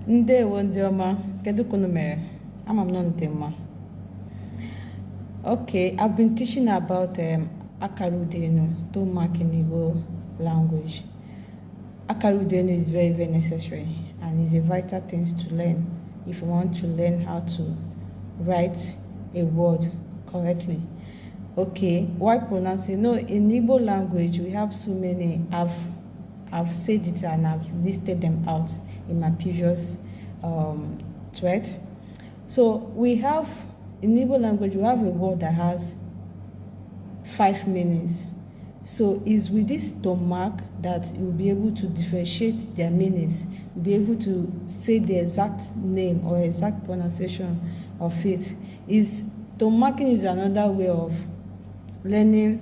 Ndewo ndị ọma, kedu ka unu mere? Ama m nọ ndị mma. Okay, I've been teaching about Akarudenu, tone mark in Igbo language. Akarudenu is very, very necessary and is a vital thing to learn if you want to learn how to write a word correctly. Okay, why pronouncing? No, in Igbo language we have so many. I've said it and I've listed them out in my previous thread. So we have, in Igbo language, we have a word that has 5 meanings. So it's with this tone mark that you'll be able to differentiate their meanings. You'll be able to say the exact name or exact pronunciation of it. Tone marking is another way of learning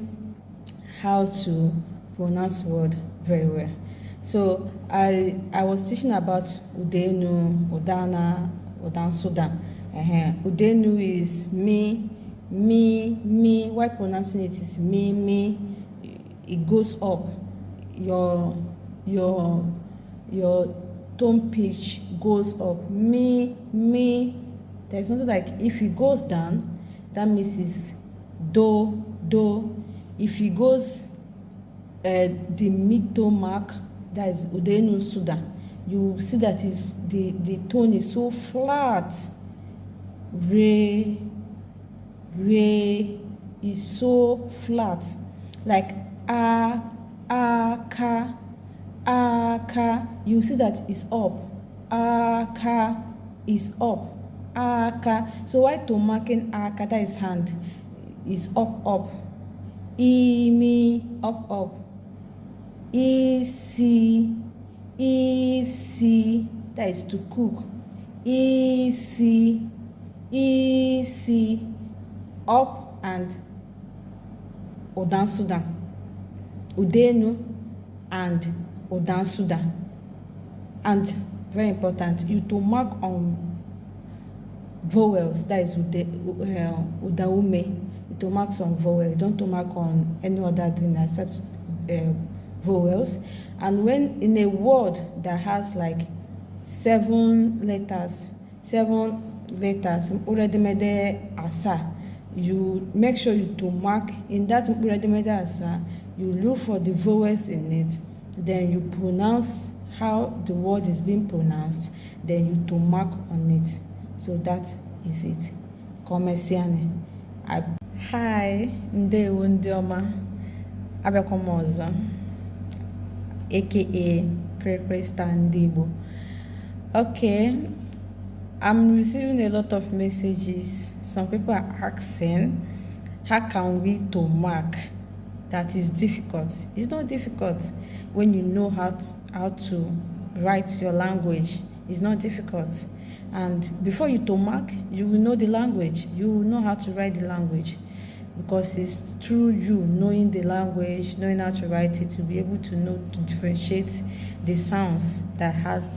how to pronounce word very well. So I was teaching about Udenu, Udana, Udansuda. Udenu is me. Why pronouncing it is me. It goes up. Your tone pitch goes up. Me. There's something like if it goes down, that means it's do. If it goes the mid-tone mark, that is Udenu Suda, you see that the tone is so flat. Re is so flat, like ka. You see that it's up. Ka is up. Ka. So why to marking ka, that is hand, is up. Me, up. Easy, that is to cook. Easy, up and Odansuda. Udenu and Odansuda. And very important, you to mark on vowels, that is Udaume. You to mark some vowel. You don't to mark on any other thing except vowels. And when in a word that has like 7 letters, already made asa, you make sure you to mark in that already made asa, you look for the vowels in it, then you pronounce how the word is being pronounced, then you to mark on it. So that is it. Komesiane. Hi, ndewo ndị ọma, abịakwa ọzọ, aka Krista Igbo. Okay, I'm receiving a lot of messages. Some people are asking, how can we to mark? That is difficult. It's not difficult when you know how to write your language. It's not difficult. And before you to mark, you will know the language. You will know how to write the language. Because it's through you knowing the language, knowing how to write it, you'll be able to know to differentiate the sounds that has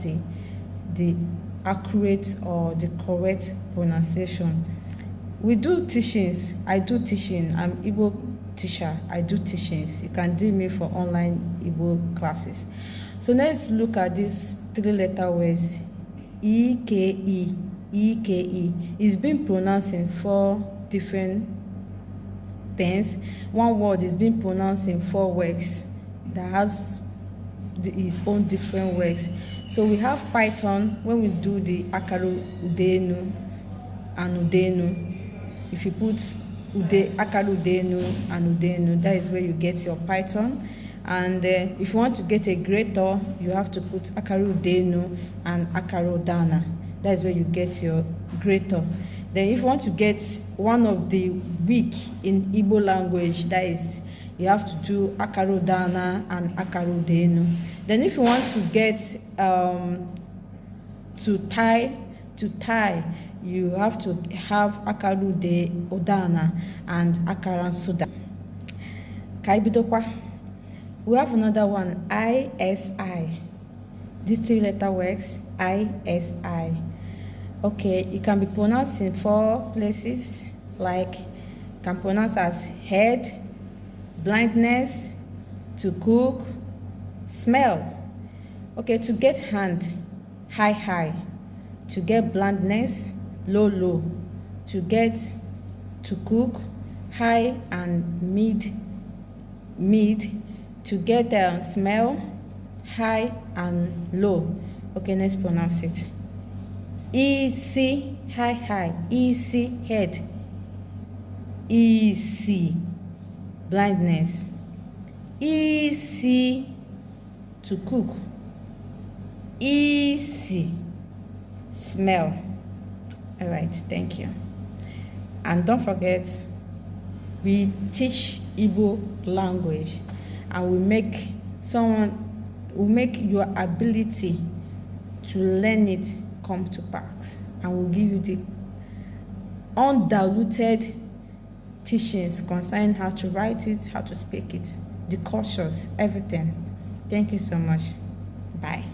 the accurate or the correct pronunciation. We do teachings. I do teaching. I'm Igbo teacher. I do teachings. You can DM me for online Igbo classes. So let's look at these 3-letter words. Eke. It's been pronounced in 4 different things. One word is being pronounced in 4 words that has its own different words. So we have Python. When we do the Akaru Udenu and Udenu, if you put Akaru Udenu and Udenu, that is where you get your Python. And if you want to get a greater, you have to put Akaru Udenu and Akaru Dana. That is where you get your greater. Then if you want to get one of the weak in Igbo language, that is, you have to do Akaru Dana and Akaru Denu. Then if you want to get to tie, you have to have Akaru de Odana and Akaran Suda. Kaibidokwa. We have another one, ISI. These 3-letter words, ISI. Okay, it can be pronounced in 4 places, like can pronounce as head, blindness, to cook, smell. Okay, to get hand, high. To get blandness, low, low. To get to cook, high and mid, mid. To get smell, high and low. Okay, let's pronounce it. Easy, high, high. Easy, head. Easy, blindness. Easy to cook. Easy, smell. All right, thank you. And don't forget, we teach Igbo language, and we make your ability to learn it come to pass, and we'll give you the undiluted teachings concerning how to write it, how to speak it, the cautious, everything. Thank you so much. Bye.